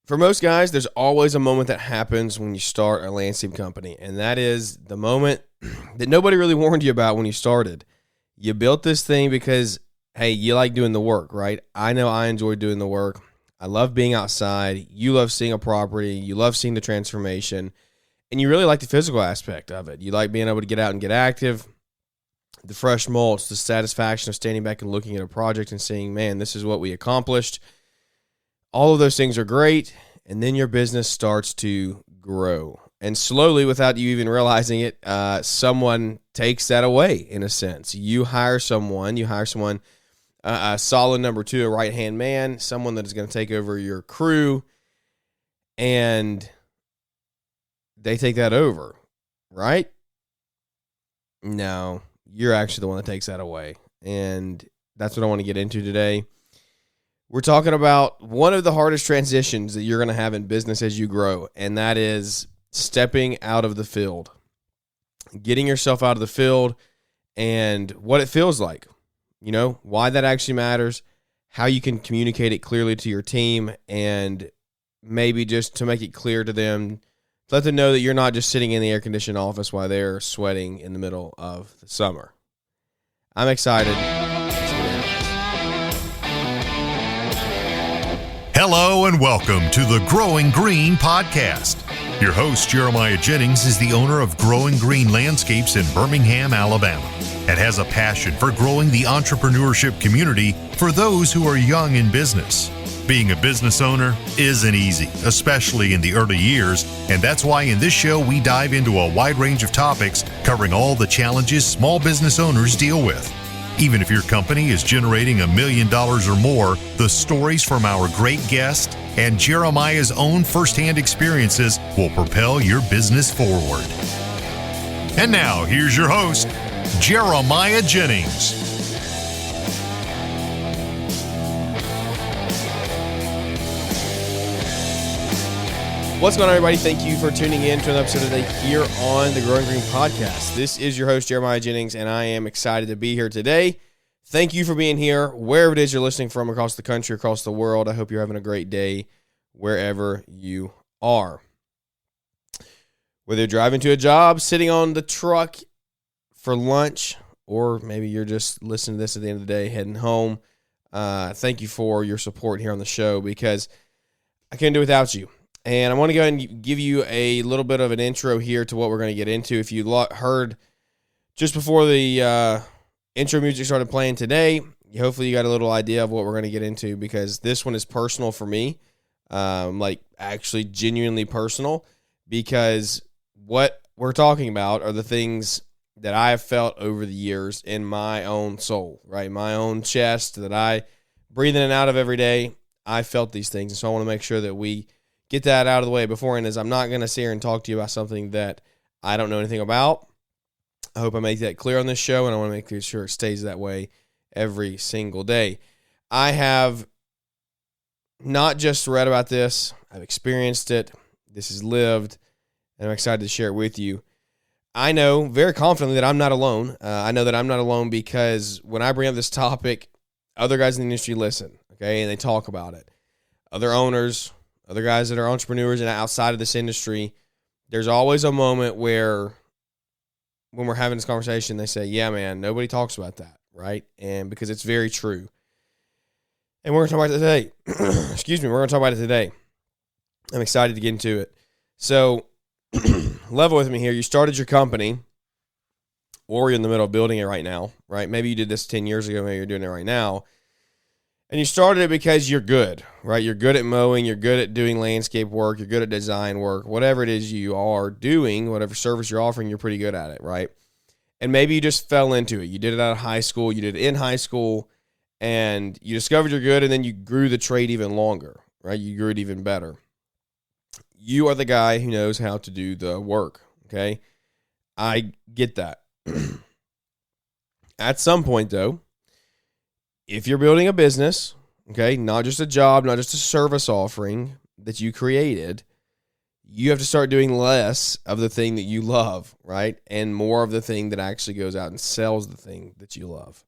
For most guys, there's always a moment that happens when you start a landscape company, and that is the moment that nobody really warned you about when you started. You built this thing because, hey, you like doing the work, right? I know I enjoy doing the work. I love being outside. You love seeing a property. You love seeing the transformation, and you really like the physical aspect of it. You like being able to get out and get active, the fresh mulch, the satisfaction of standing back and looking at a project and saying, man, this is what we accomplished. All of those things are great, and then your business starts to grow. And slowly, without you even realizing it, someone takes that away, in a sense. You hire someone, a solid number two, a right-hand man, someone that is going to take over your crew, and they take that over, right? No, you're actually the one that takes that away, and that's what I want to get into today. We're talking about one of the hardest transitions that you're going to have in business as you grow, and that is stepping out of the field, getting yourself out of the field and what it feels like, why that actually matters, how you can communicate it clearly to your team, and maybe just to make it clear to them, let them know that you're not just sitting in the air-conditioned office while they're sweating in the middle of the summer. I'm excited. Hello and welcome to the Growing Green podcast. Your host, Jeremiah Jennings, is the owner of Growing Green Landscapes in Birmingham, Alabama, and has a passion for growing the entrepreneurship community for those who are young in business. Being a business owner isn't easy, especially in the early years, and that's why in this show we dive into a wide range of topics covering all the challenges small business owners deal with. Even if your company is generating $1 million or more, the stories from our great guest and Jeremiah's own firsthand experiences will propel your business forward. And now, here's your host, Jeremiah Jennings. What's going on, everybody? Thank you for tuning in to another episode today here on the Growing Green podcast. This is your host, Jeremiah Jennings, and I am excited to be here today. Thank you for being here, wherever it is you're listening from, across the country, across the world. I hope you're having a great day wherever you are. Whether you're driving to a job, sitting on the truck for lunch, or maybe you're just listening to this at the end of the day, heading home, thank you for your support here on the show, because I couldn't do it without you. And I want to go ahead and give you a little bit of an intro here to what we're going to get into. If you heard just before the intro music started playing today, hopefully you got a little idea of what we're going to get into, because this one is personal for me, actually genuinely personal, because what we're talking about are the things that I have felt over the years in my own soul, right? My own chest that I breathe in and out of every day. I felt these things, and so I want to make sure that we get that out of the way beforehand, as I'm not going to sit here and talk to you about something that I don't know anything about. I hope I make that clear on this show, and I want to make sure it stays that way every single day. I have not just read about this, I've experienced it. This is lived, and I'm excited to share it with you. I know very confidently that I'm not alone. I know that I'm not alone because when I bring up this topic, other guys in the industry listen, okay, and they talk about it. Other owners, other guys that are entrepreneurs and outside of this industry, there's always a moment where when we're having this conversation, they say, yeah, man, nobody talks about that, right? And because it's very true. And we're going to talk about it today. Excuse me, we're going to talk about it today. I'm excited to get into it. So level with me here. You started your company, or you're in the middle of building it right now, right? Maybe you did this 10 years ago, maybe you're doing it right now. And you started it because you're good, right? You're good at mowing. You're good at doing landscape work. You're good at design work. Whatever it is you are doing, whatever service you're offering, you're pretty good at it, right? And maybe you just fell into it. You did it out of high school. You did it in high school, and you discovered you're good, and then you grew the trade even longer, right? You grew it even better. You are the guy who knows how to do the work, okay? I get that. At some point, though, if you're building a business, okay, not just a job, not just a service offering that you created, you have to start doing less of the thing that you love, right? And more of the thing that actually goes out and sells the thing that you love.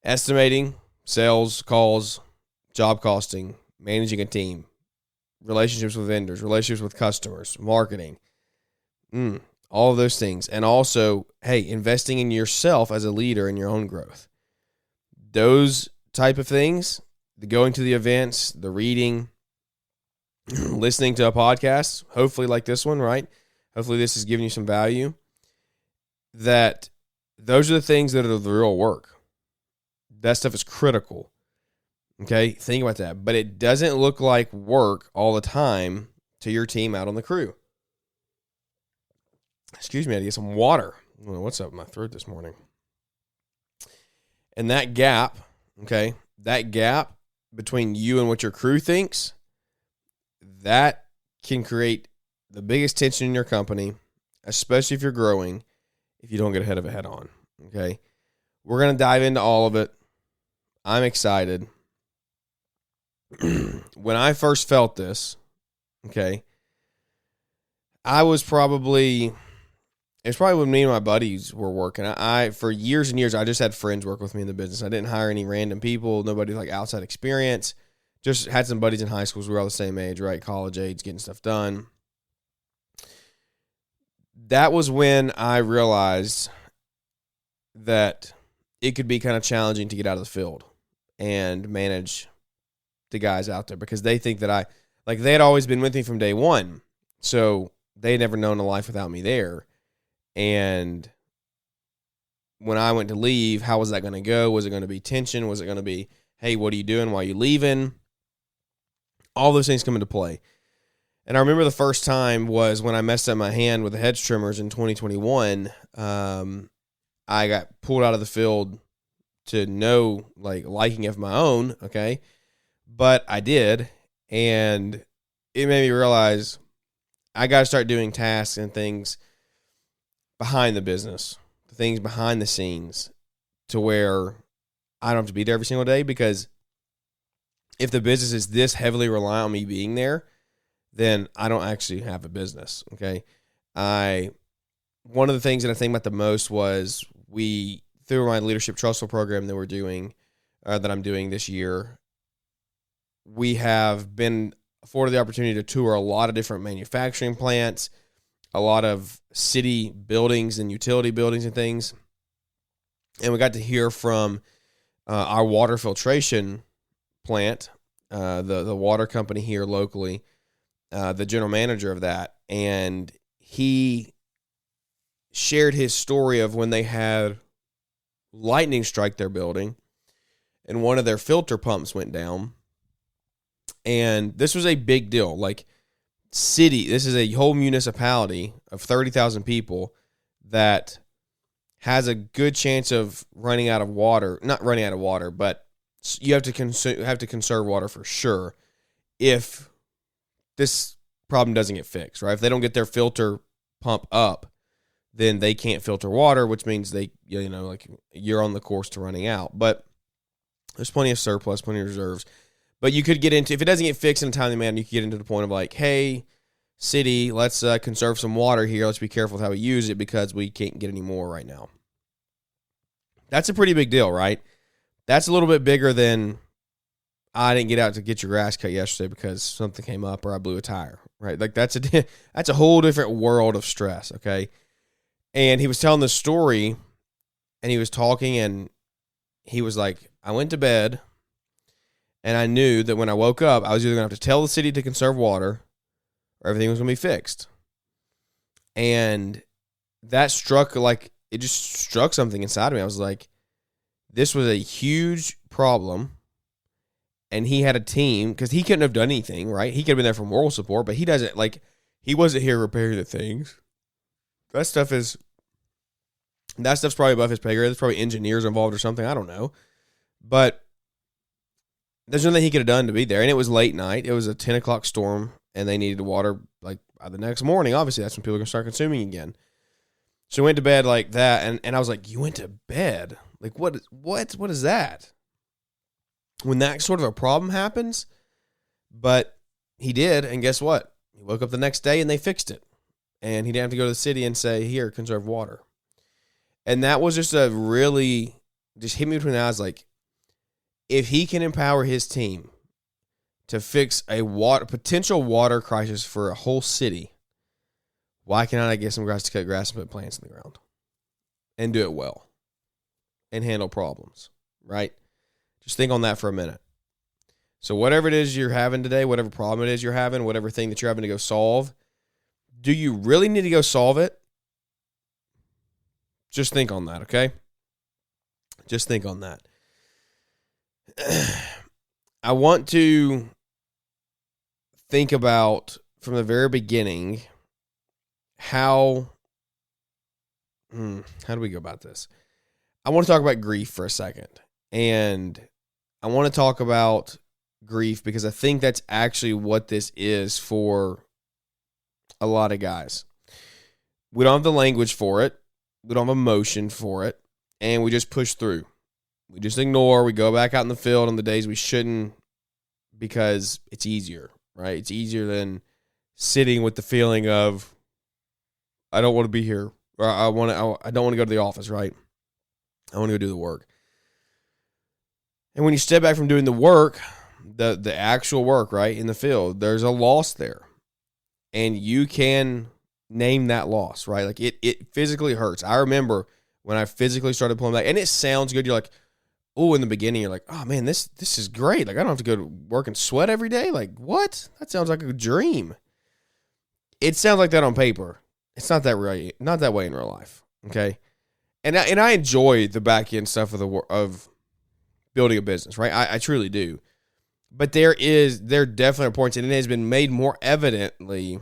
Estimating, sales, calls, job costing, managing a team, relationships with vendors, relationships with customers, marketing, all of those things. And also, hey, investing in yourself as a leader in your own growth. Those type of things, the going to the events, the reading, listening to a podcast, hopefully like this one, right? Hopefully this is giving you some value. That those are the things that are the real work. That stuff is critical. Okay, think about that. But it doesn't look like work all the time to your team out on the crew. Excuse me, I had to get some water. I don't know what's up with my throat this morning. And that gap, okay, that gap between you and what your crew thinks, that can create the biggest tension in your company, especially if you're growing, if you don't get ahead of it head on, okay? We're going to dive into all of it. I'm excited. When I first felt this, okay, it was probably when me and my buddies were working. I for years and years, I just had friends work with me in the business. I didn't hire any random people, nobody like outside experience. Just had some buddies in high schools. We were all the same age, right? College age, getting stuff done. That was when I realized that it could be kind of challenging to get out of the field and manage the guys out there because they think that they had always been with me from day one. So they had never known a life without me there. And when I went to leave, how was that going to go? Was it going to be tension? Was it going to be, hey, what are you doing? Why are you leaving? All those things come into play. And I remember the first time was when I messed up my hand with the hedge trimmers in 2021. I got pulled out of the field to no liking of my own, okay? But I did, and it made me realize I got to start doing tasks and things behind the business, things behind the scenes, to where I don't have to be there every single day, because if the business is this heavily reliant on me being there, then I don't actually have a business, okay? One of the things that I think about the most was through my leadership trustful program that we're doing, that I'm doing this year, we have been afforded the opportunity to tour a lot of different manufacturing plants, a lot of city buildings and utility buildings and things. And we got to hear from our water filtration plant, the water company here locally, the general manager of that. And he shared his story of when they had lightning strike their building and one of their filter pumps went down. And this was a big deal. This is a whole municipality of 30,000 people that has a good chance of running out of water. Not running out of water, but you have to conserve water for sure if this problem doesn't get fixed, right? If they don't get their filter pump up, then they can't filter water, which means you're on the course to running out. But there's plenty of surplus, plenty of reserves. But you could get into, if it doesn't get fixed in a timely manner, you could get into the point of hey, city, let's conserve some water here. Let's be careful with how we use it because we can't get any more right now. That's a pretty big deal, right? That's a little bit bigger than I didn't get out to get your grass cut yesterday because something came up or I blew a tire, right? That's a whole different world of stress, okay? And he was telling the story, and he was talking, and he was like, I went to bed, and I knew that when I woke up, I was either going to have to tell the city to conserve water or everything was going to be fixed. And that it just struck something inside of me. I was like, this was a huge problem. And he had a team, because he couldn't have done anything, right? He could have been there for moral support, but he doesn't, he wasn't here repairing the things. That stuff's probably above his pay grade. There's probably engineers involved or something. I don't know. But there's nothing he could have done to be there. And it was late night. It was a 10 o'clock storm, and they needed water by the next morning. Obviously, that's when people are going to start consuming again. So we went to bed like that, and I was like, you went to bed? What is that? When that sort of a problem happens, but he did, and guess what? He woke up the next day, and they fixed it. And he didn't have to go to the city and say, here, conserve water. And that was just just hit me between the eyes, if he can empower his team to fix a potential water crisis for a whole city, why cannot I get some guys to cut grass and put plants in the ground and do it well and handle problems, right? Just think on that for a minute. So whatever it is you're having today, whatever problem it is you're having, whatever thing that you're having to go solve, do you really need to go solve it? Just think on that, okay? Just think on that. I want to think about from the very beginning how do we go about this? I want to talk about grief for a second. And I want to talk about grief because I think that's actually what this is for a lot of guys. We don't have the language for it. We don't have emotion for it. And we just push through. We just ignore. We go back out in the field on the days we shouldn't because it's easier, right? It's easier than sitting with the feeling of, I don't want to be here. Or I don't want to go to the office, right? I want to go do the work. And when you step back from doing the work, the actual work, right, in the field, there's a loss there. And you can name that loss, right? Like it physically hurts. I remember when I physically started pulling back, and it sounds good. You're like, oh, in the beginning, you're like, oh man, this is great. Like I don't have to go to work and sweat every day. Like what? That sounds like a dream. It sounds like that on paper. It's not that right. Not that way in real life. Okay. And I enjoy the back end stuff of building a business, right? I truly do. But there definitely are points, and it has been made more evidently.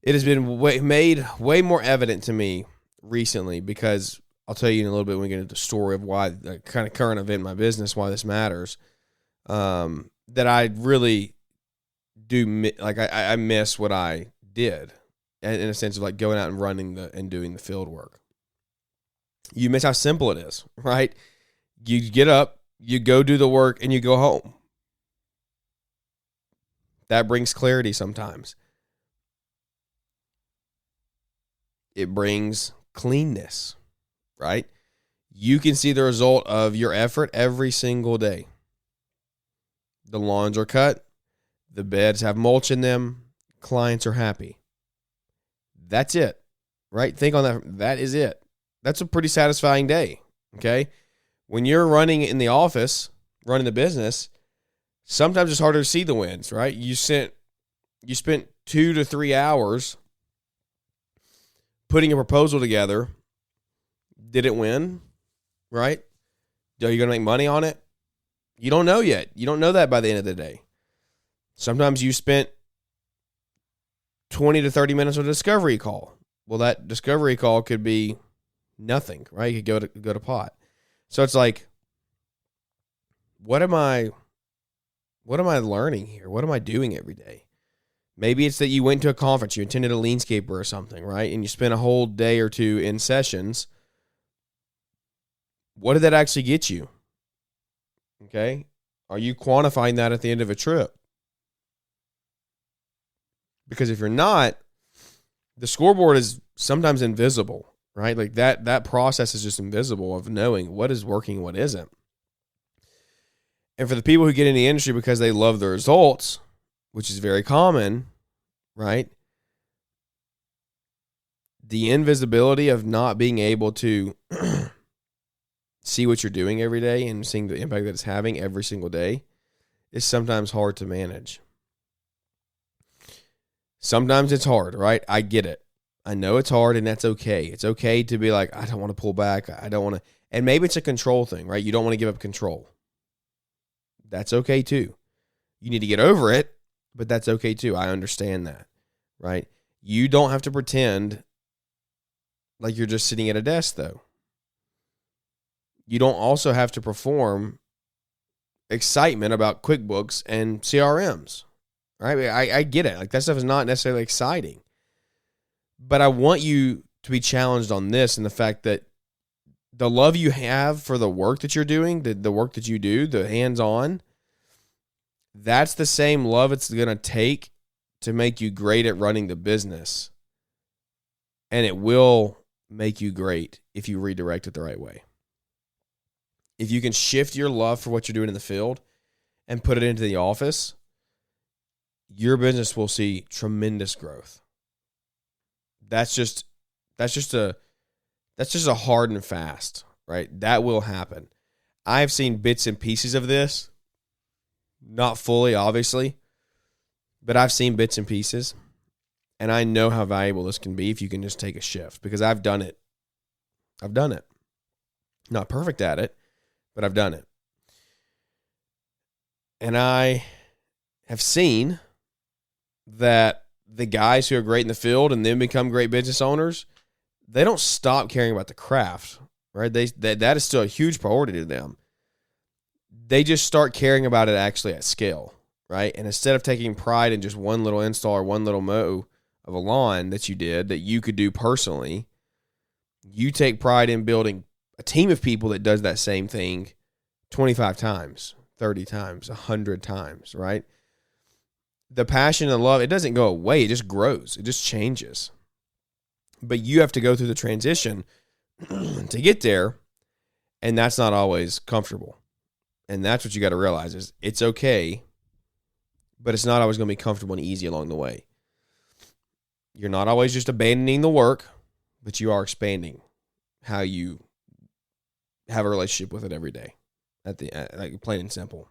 It has been made way more evident to me recently because I'll tell you in a little bit when we get into the story of why the kind of current event in my business, why this matters. That I really do I miss what I did in a sense of like going out and running and doing the field work. You miss how simple it is, right? You get up, you go do the work, and you go home. That brings clarity sometimes. It brings cleanness, right? You can see the result of your effort every single day. The lawns are cut. The beds have mulch in them. Clients are happy. That's it, right? Think on that. That is it. That's a pretty satisfying day, okay? When you're running in the office, running the business, sometimes it's harder to see the wins, right? You spent 2 to 3 hours putting a proposal together. Did it win, right? Are you going to make money on it? You don't know yet. You don't know that by the end of the day. Sometimes you spent 20 to 30 minutes on a discovery call. Well, that discovery call could be nothing, right? You could go to pot. So it's like, what am I learning here? What am I doing every day? Maybe it's that you went to a conference, you attended a Leanscaper or something, right? And you spent a whole day or two in sessions. What did that actually get you? Okay? Are you quantifying that at the end of a trip? Because if you're not, the scoreboard is sometimes invisible, right? Like that process is just invisible of knowing what is working and what isn't. And for the people who get in the industry because they love the results, which is very common, right? The invisibility of not being able to see what you're doing every day and seeing the impact that it's having every single day is sometimes hard to manage. Sometimes it's hard, right? I get it. I know it's hard, and that's okay. It's okay to be like, I don't want to pull back. I don't want to. And maybe it's a control thing, right? You don't want to give up control. That's okay too. You need to get over it, but that's okay too. I understand that, right? You don't have to pretend like you're just sitting at a desk, though. You don't also have to perform excitement about QuickBooks and CRMs, right? I get it. Like that stuff is not necessarily exciting. But I want you to be challenged on this and the fact that the love you have for the work that you're doing, the work that you do, the hands-on, that's the same love it's going to take to make you great at running the business. And it will make you great if you redirect it the right way. If you can shift your love for what you're doing in the field and put it into the office, your business will see tremendous growth. That's just a hard and fast, right? That will happen. I've seen bits and pieces of this, not fully, obviously, but I've seen bits and pieces, and I know how valuable this can be if you can just take a shift, because I've done it. Not perfect at it, but I've done it. And I have seen that the guys who are great in the field and then become great business owners, they don't stop caring about the craft, right? That is still a huge priority to them. They just start caring about it actually at scale, right? And instead of taking pride in just one little install or one little mow of a lawn that you did that you could do personally, you take pride in building a team of people that does that same thing 25 times, 30 times, 100 times, right? The passion and love, it doesn't go away. It just grows. It just changes. But you have to go through the transition to get there, and that's not always comfortable. And that's what you got to realize is it's okay, but it's not always going to be comfortable and easy along the way. You're not always just abandoning the work, but you are expanding how you have a relationship with it every day. Like plain and simple.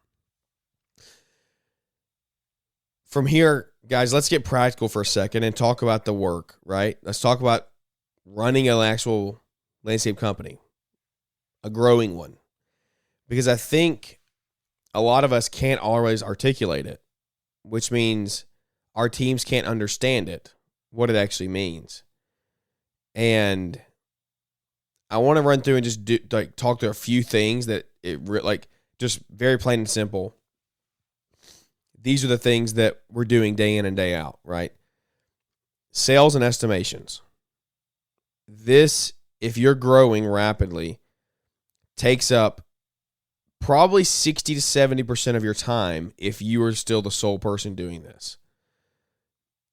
From here, guys, let's get practical for a second and talk about the work, right? Let's talk about running an actual landscape company, a growing one. Because I think a lot of us can't always articulate it, which means our teams can't understand it, what it actually means. And I want to run through and just talk through a few things that just very plain and simple. These are the things that we're doing day in and day out, right? Sales and estimations. This, if you're growing rapidly, takes up probably 60 to 70% of your time if you are still the sole person doing this.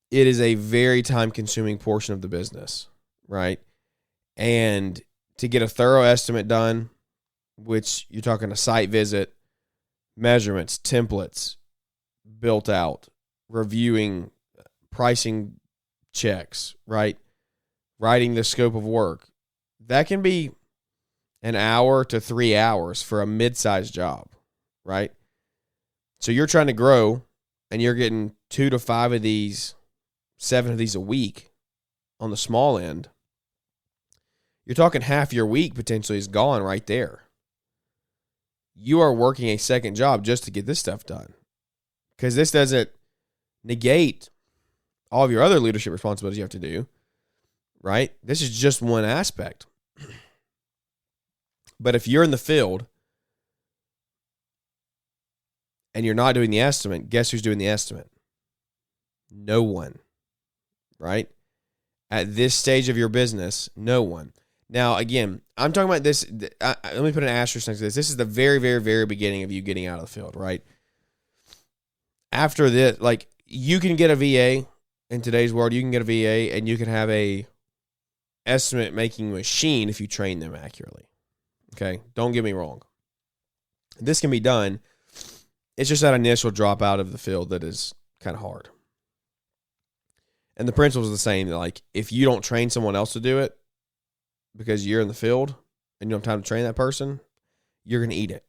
It is a very time-consuming portion of the business, right? And to get a thorough estimate done, which you're talking a site visit, measurements, templates built out, reviewing pricing checks, right? Writing the scope of work. That can be an hour to 3 hours for a mid-sized job, right? So you're trying to grow and you're getting 2 to 5 of these, 7 of these a week on the small end. You're talking half your week potentially is gone right there. You are working a second job just to get this stuff done, because this doesn't negate all of your other leadership responsibilities you have to do, right? This is just one aspect. But if you're in the field and you're not doing the estimate, guess who's doing the estimate? No one, right? At this stage of your business, no one. Now, again, I'm talking about this. Let me put an asterisk next to this. This is the very, very, very beginning of you getting out of the field, right? After this, you can get a VA in today's world. You can get a VA and you can have a estimate making machine if you train them accurately. Okay, don't get me wrong. This can be done. It's just that initial drop out of the field that is kind of hard. And the principle is the same. Like, if you don't train someone else to do it because you're in the field and you don't have time to train that person, you're going to eat it.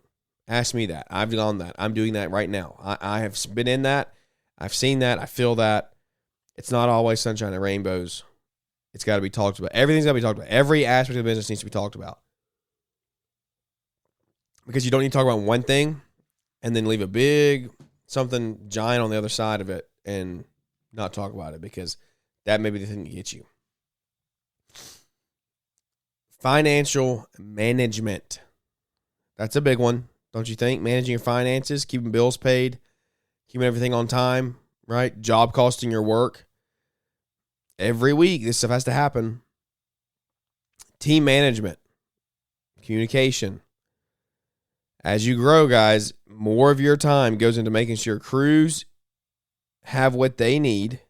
Ask me that. I've done that. I'm doing that right now. I have been in that. I've seen that. I feel that. It's not always sunshine and rainbows. It's got to be talked about. Everything's got to be talked about. Every aspect of the business needs to be talked about. Because you don't need to talk about one thing and then leave a big something giant on the other side of it and not talk about it, because that may be the thing that gets you. Financial management. That's a big one, don't you think? Managing your finances, keeping bills paid, keeping everything on time, right? Job costing your work. Every week, this stuff has to happen. Team management, communication. As you grow, guys, more of your time goes into making sure crews have what they need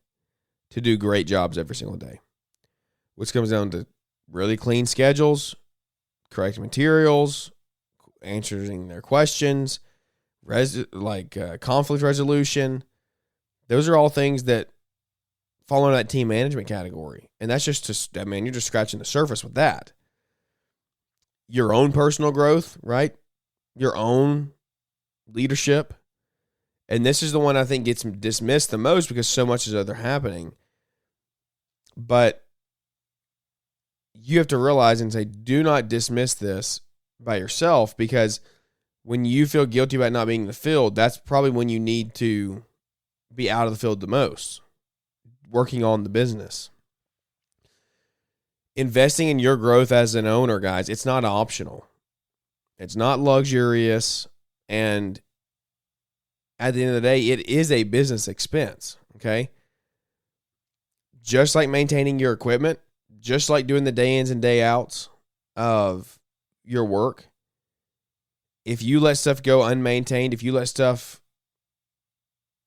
to do great jobs every single day, which comes down to really clean schedules, correct materials, answering their questions, conflict resolution. Those are all things that fall under that team management category. And that's you're just scratching the surface with that. Your own personal growth, right? Your own leadership. And this is the one I think gets dismissed the most because so much is other happening. But you have to realize and say, do not dismiss this by yourself, because when you feel guilty about not being in the field, that's probably when you need to be out of the field the most, working on the business. Investing in your growth as an owner, guys, it's not optional. It's not luxurious. And at the end of the day, it is a business expense, okay? Just like maintaining your equipment, just like doing the day ins and day outs of your work, if you let stuff go unmaintained, if you let stuff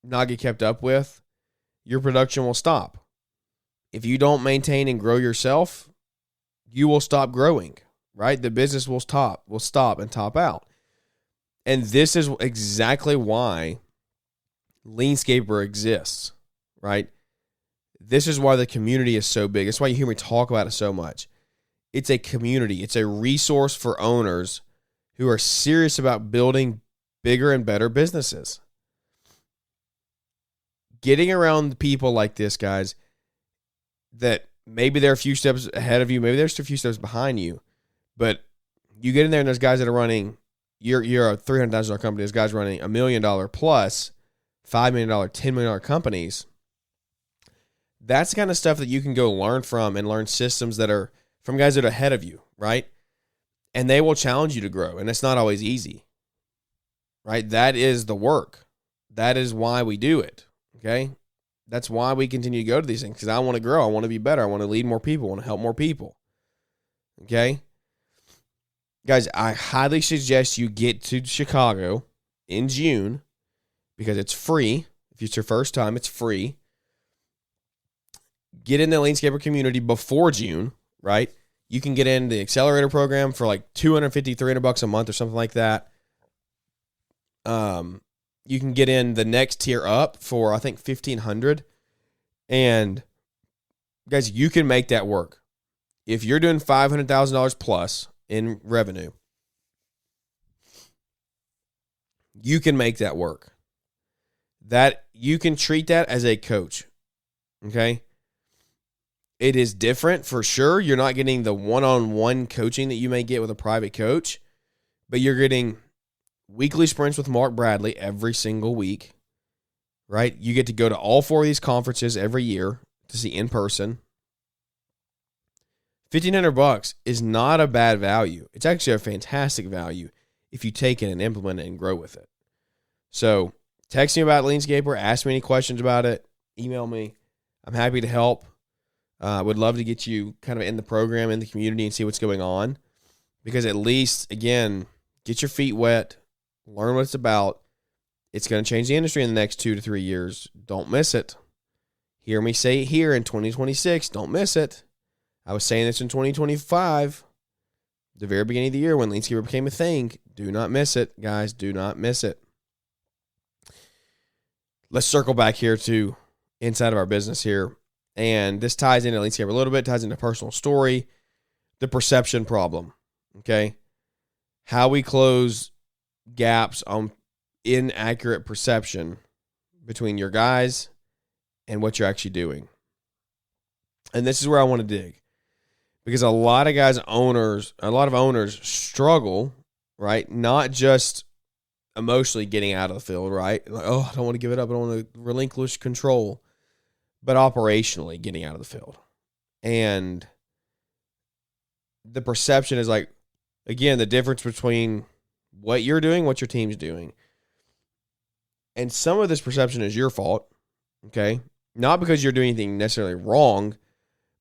not get kept up with, your production will stop. If you don't maintain and grow yourself, you will stop growing, right? The business will stop and top out. And this is exactly why Leanscaper exists, right? This is why the community is so big. It's why you hear me talk about it so much. It's a community. It's a resource for owners who are serious about building bigger and better businesses. Getting around people like this, guys, that maybe they're a few steps ahead of you, maybe they're just a few steps behind you, but you get in there and there's guys that are running, you're a $300,000 company, there's guys running $1 million plus, $5 million, $10 million companies. That's the kind of stuff that you can go learn from and learn systems that are from guys that are ahead of you, right? And they will challenge you to grow, and it's not always easy, right? That is the work. That is why we do it, okay? That's why we continue to go to these things, because I want to grow. I want to be better. I want to lead more people. I want to help more people, okay? Guys, I highly suggest you get to Chicago in June because it's free. If it's your first time, it's free. Get in the Leanscaper community before June, right? You can get in the accelerator program for like $250, $300 a month or something like that. You can get in the next tier up for, I think, $1,500. And guys, you can make that work. If you're doing $500,000 plus in revenue, you can make that work. That you can treat that as a coach. Okay? It is different for sure. You're not getting the one-on-one coaching that you may get with a private coach, but you're getting weekly sprints with Mark Bradley every single week, right? You get to go to all 4 of these conferences every year to see in person. $1,500 is not a bad value. It's actually a fantastic value if you take it and implement it and grow with it. So text me about Leanscaper, ask me any questions about it, email me. I'm happy to help. Would love to get you kind of in the program, in the community, and see what's going on. Because at least, again, get your feet wet, learn what it's about. It's going to change the industry in the next 2 to 3 years. Don't miss it. Hear me say it here in 2026. Don't miss it. I was saying this in 2025, the very beginning of the year when Leanscaper became a thing. Do not miss it, guys. Do not miss it. Let's circle back here to inside of our business here. And this ties into Leanscaper a little bit, ties into personal story, the perception problem, okay? How we close gaps on inaccurate perception between your guys and what you're actually doing. And this is where I want to dig. Because a lot of owners struggle, right? Not just emotionally getting out of the field, right? Like, oh, I don't want to give it up. I don't want to relinquish control. But operationally getting out of the field. And the perception is like, again, the difference between what you're doing, what your team's doing. And some of this perception is your fault, okay? Not because you're doing anything necessarily wrong,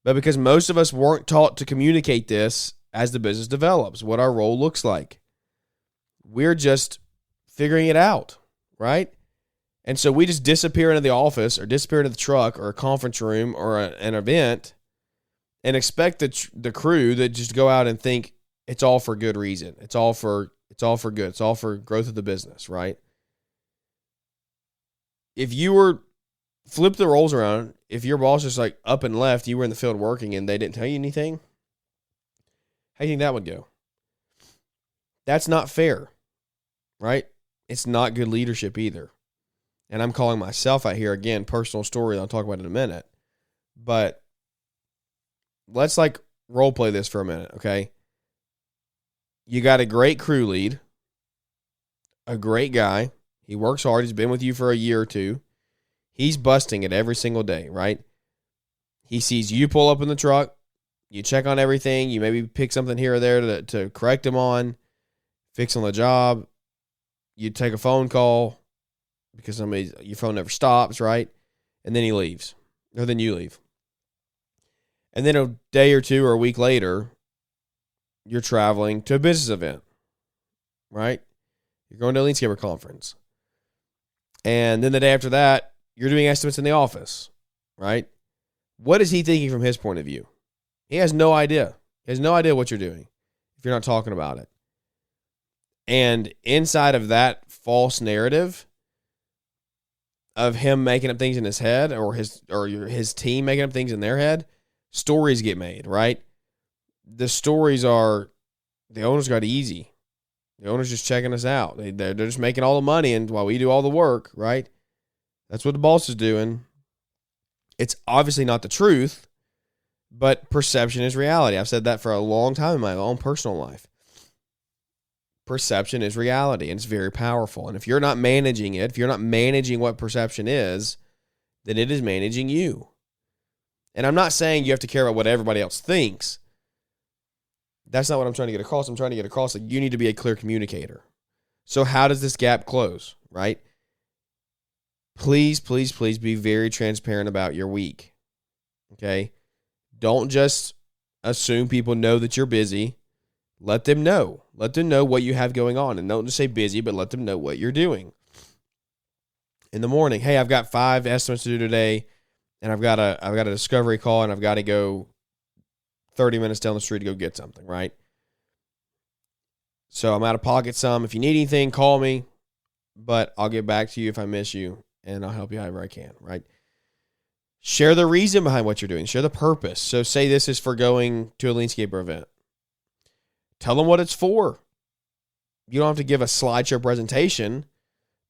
but because most of us weren't taught to communicate this as the business develops, what our role looks like. We're just figuring it out, right? And so we just disappear into the office or disappear into the truck or a conference room or an event and expect the crew to just go out and think it's all for good reason. It's all for good. It's all for growth of the business, right? if you were flip the roles around, if your boss is like up and left, you were in the field working and they didn't tell you anything, how do you think that would go? That's not fair, right? It's not good leadership either. And I'm calling myself out here again, personal story that I'll talk about in a minute. But let's like role play this for a minute, okay? You got a great crew lead, a great guy. He works hard. He's been with you for a year or two. He's busting it every single day, right? He sees you pull up in the truck. You check on everything. You maybe pick something here or there to correct him on, fix on the job. You take a phone call because your phone never stops, right? And then he leaves, or then you leave. And then a day or two or a week later, you're traveling to a business event, right? You're going to a Landscaper conference. And then the day after that, you're doing estimates in the office, right? What is he thinking from his point of view? He has no idea. He has no idea what you're doing if you're not talking about it. And inside of that false narrative of him making up things in his head or his team making up things in their head, stories get made, right? The stories are the owner's got it easy. The owner's just checking us out. They're just making all the money and while we do all the work, right? That's what the boss is doing. It's obviously not the truth, but perception is reality. I've said that for a long time in my own personal life. Perception is reality, and it's very powerful. And if you're not managing it, if you're not managing what perception is, then it is managing you. And I'm not saying you have to care about what everybody else thinks. That's not what I'm trying to get across. I'm trying to get across that you need to be a clear communicator. So how does this gap close, right? Please, please, please be very transparent about your week, okay? Don't just assume people know that you're busy. Let them know. Let them know what you have going on. And don't just say busy, but let them know what you're doing. In the morning, hey, I've got 5 estimates to do today, and I've got a discovery call, and I've got to go 30 minutes down the street to go get something, right? So I'm out of pocket some. If you need anything, call me, but I'll get back to you if I miss you, and I'll help you however I can, right? Share the reason behind what you're doing. Share the purpose. So say this is for going to a Landscaper event. Tell them what it's for. You don't have to give a slideshow presentation,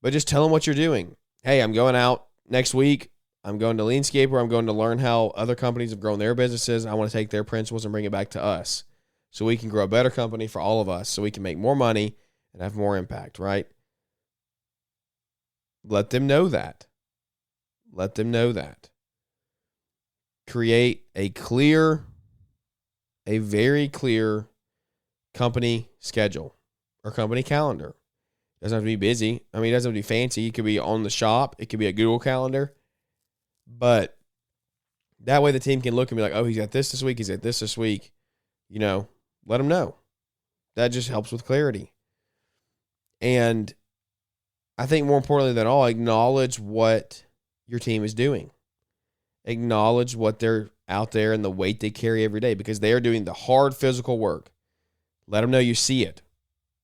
but just tell them what you're doing. Hey, I'm going out next week. I'm going to Landscaper. I'm going to learn how other companies have grown their businesses. I want to take their principles and bring it back to us so we can grow a better company for all of us, so we can make more money and have more impact, right? Let them know that. Let them know that. Create a very clear company schedule or company calendar. It doesn't have to be busy. I mean, it doesn't have to be fancy. It could be on the shop. It could be a Google Calendar. But that way the team can look and be like, oh, he's got this week. He's got this week. You know, let them know. That just helps with clarity. And I think more importantly than all, acknowledge what your team is doing. Acknowledge what they're out there and the weight they carry every day because they are doing the hard physical work. Let them know you see it,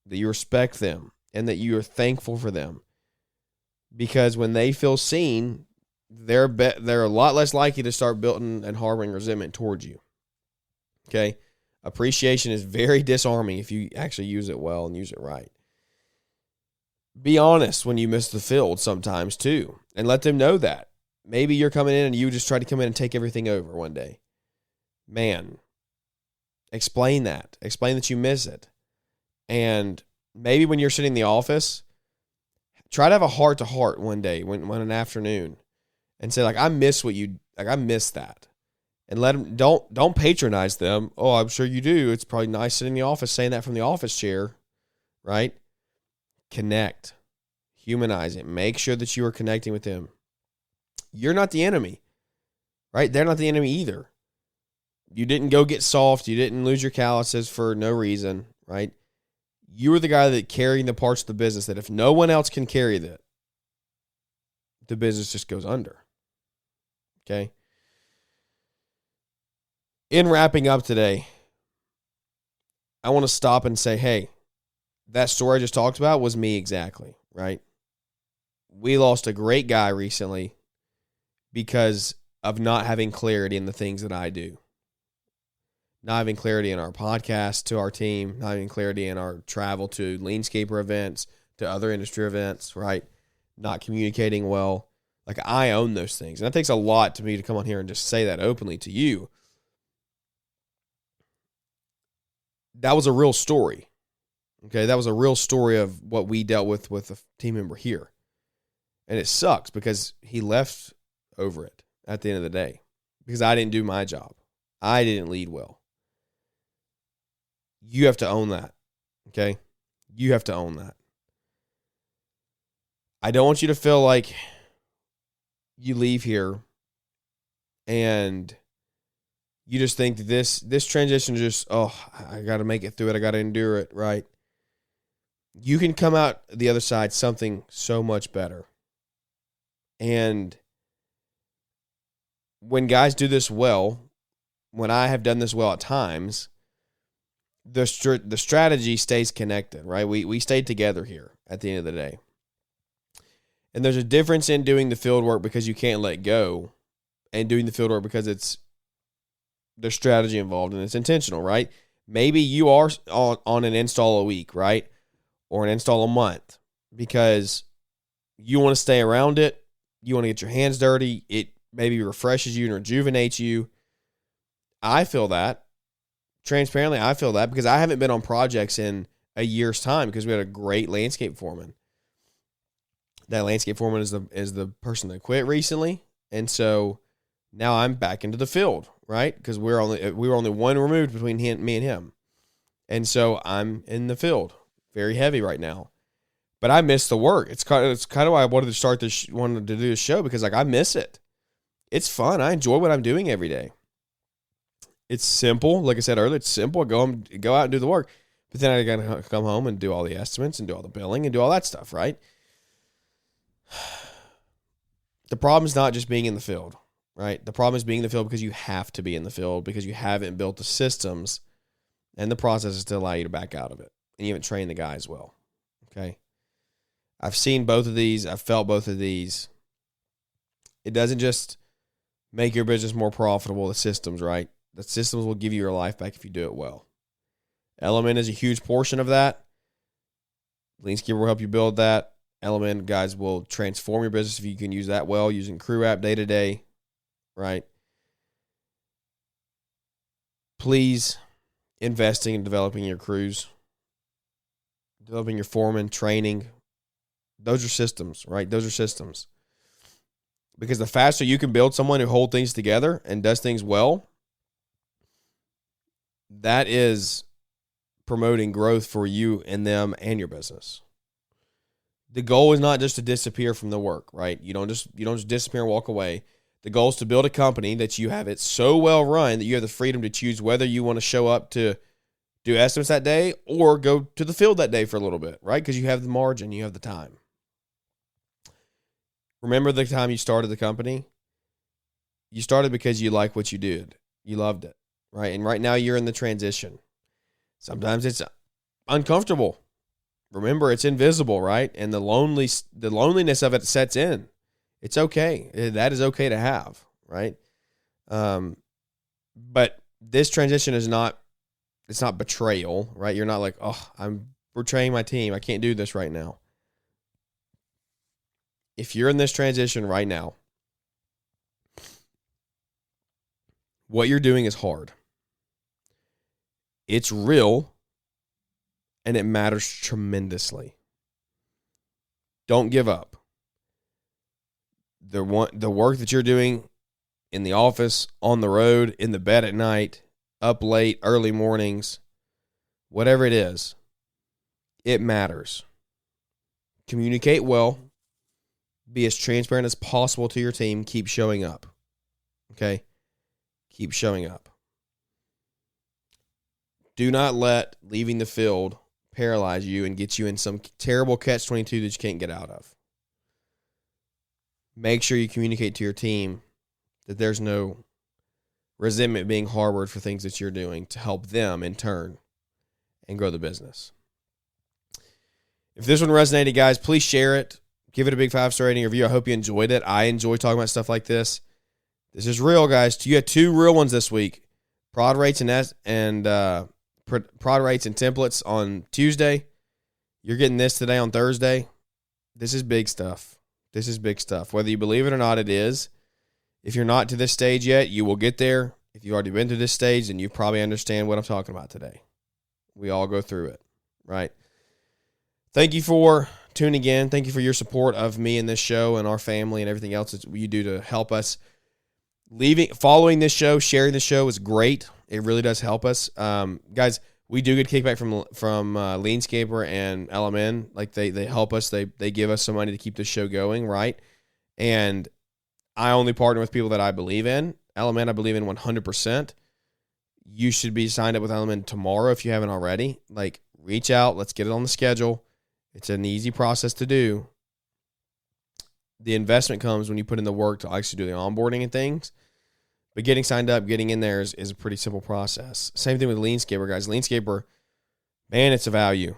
that you respect them, and that you are thankful for them. Because when they feel seen, they're a lot less likely to start building and harboring resentment towards you. Okay? Appreciation is very disarming if you actually use it well and use it right. Be honest when you miss the field sometimes too, and let them know that. Maybe you're coming in and you just try to come in and take everything over one day. Man, explain that. Explain that you miss it. And maybe when you're sitting in the office, try to have a heart-to-heart one day, when an afternoon, and say, like, I miss that. And let them, don't patronize them. Oh, I'm sure you do. It's probably nice sitting in the office saying that from the office chair, right? Connect. Humanize it. Make sure that you are connecting with them. You're not the enemy, right? They're not the enemy either. You didn't go get soft. You didn't lose your calluses for no reason, right? You were the guy that carrying the parts of the business that if no one else can carry that, the business just goes under. Okay? In wrapping up today, I want to stop and say, hey, that story I just talked about was me exactly, right? we lost a great guy recently because of not having clarity in the things that I do. Not having clarity in our podcast to our team, not having clarity in our travel to Leanscaper events, to other industry events, right? Not communicating well. Like, I own those things. And it takes a lot to me to come on here and just say that openly to you. That was a real story. Okay, that was a real story of what we dealt with a team member here. And it sucks because he left over it at the end of the day because I didn't do my job. I didn't lead well. You have to own that, okay? You have to own that. I don't want you to feel like you leave here and you just think that this transition just, I got to make it through it. I got to endure it, right? You can come out the other side something so much better. And when guys do this well, when I have done this well at times, the strategy stays connected, right? We stayed together here at the end of the day. And there's a difference in doing the field work because you can't let go and doing the field work because there's strategy involved and it's intentional, right? Maybe you are on an install a week, right? Or an install a month because you want to stay around it. You want to get your hands dirty. It maybe refreshes you and rejuvenates you. I feel that. Transparently, I feel that because I haven't been on projects in a year's time because we had a great landscape foreman. That landscape foreman is the person that quit recently, and so now I'm back into the field, right? Because we were only one removed between me and him, and so I'm in the field, very heavy right now. But I miss the work. It's kind of why I wanted to do this show because like I miss it. It's fun. I enjoy what I'm doing every day. It's simple. Like I said earlier, it's simple. Go out and do the work. But then I got to come home and do all the estimates and do all the billing and do all that stuff, right? The problem is not just being in the field, right? The problem is being in the field because you have to be in the field because you haven't built the systems and the processes to allow you to back out of it. And you haven't trained the guys well, okay? I've seen both of these. I've felt both of these. It doesn't just make your business more profitable, the systems, right? The systems will give you your life back if you do it well. Element is a huge portion of that. Leanskeeper will help you build that. Element, guys, will transform your business if you can use that well, using Crew App day to day, right? Please, investing in developing your crews, developing your foreman, training. Those are systems, right? Those are systems. Because the faster you can build someone who holds things together and does things well, that is promoting growth for you and them and your business. The goal is not just to disappear from the work, right? You don't just disappear and walk away. The goal is to build a company that you have it so well run that you have the freedom to choose whether you want to show up to do estimates that day or go to the field that day for a little bit, right? Because you have the margin, you have the time. Remember the time you started the company? You started because you liked what you did. You loved it, right? And right now you're in the transition. Sometimes it's uncomfortable. Remember, it's invisible, right? And the loneliness of it sets in. It's okay. That is okay to have, right? But this transition is not, it's not betrayal, right? You're not like, I'm betraying my team. I can't do this right now. If you're in this transition right now, what you're doing is hard. It's real, and it matters tremendously. Don't give up. The work that you're doing in the office, on the road, in the bed at night, up late, early mornings, whatever it is, it matters. Communicate well. Be as transparent as possible to your team. Keep showing up. Okay? Keep showing up. Do not let leaving the field paralyze you and get you in some terrible catch-22 that you can't get out of. Make sure you communicate to your team that there's no resentment being harbored for things that you're doing to help them in turn and grow the business. If this one resonated, guys, please share it. Give it a big 5-star rating review. I hope you enjoyed it. I enjoy talking about stuff like this. This is real, guys. You had 2 real ones this week. Prod rates and prod rates and templates on Tuesday. You're getting this today on Thursday. This is big stuff. This is big stuff. Whether you believe it or not, it is. If you're not to this stage yet, you will get there. If you've already been to this stage, then you probably understand what I'm talking about today. We all go through it, right? Thank you for tuning in. Thank you for your support of me and this show and our family and everything else that you do to help us. Following this show, sharing this show is great. It really does help us. Guys, we do get kickback from Leanscaper and LMN. Like they help us. They give us some money to keep this show going, right? And I only partner with people that I believe in. LMN, I believe in 100%. You should be signed up with LMN tomorrow if you haven't already. Like, reach out. Let's get it on the schedule. It's an easy process to do. The investment comes when you put in the work to actually do the onboarding and things. But getting signed up, getting in there is a pretty simple process. Same thing with Leanscaper, guys. Leanscaper, man, it's a value.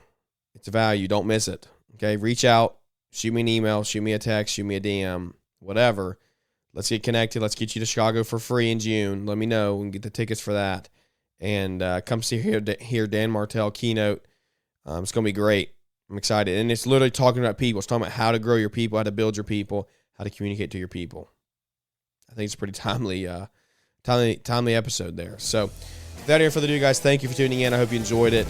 It's a value. Don't miss it. Okay, reach out. Shoot me an email. Shoot me a text. Shoot me a DM. Whatever. Let's get connected. Let's get you to Chicago for free in June. Let me know. We can get the tickets for that. And come see hear Dan Martell keynote. It's going to be great. I'm excited. And it's literally talking about people. It's talking about how to grow your people, how to build your people, how to communicate to your people. I think it's a pretty timely episode there. So without any further ado, guys, thank you for tuning in. I hope you enjoyed it.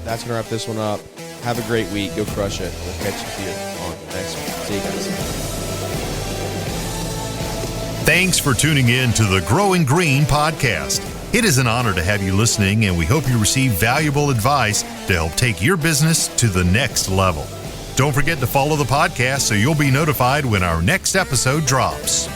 That's going to wrap this one up. Have a great week. Go crush it. We'll catch you here on the next one. See you guys. Thanks for tuning in to the Growing Green podcast. It is an honor to have you listening, and we hope you receive valuable advice to help take your business to the next level. Don't forget to follow the podcast so you'll be notified when our next episode drops.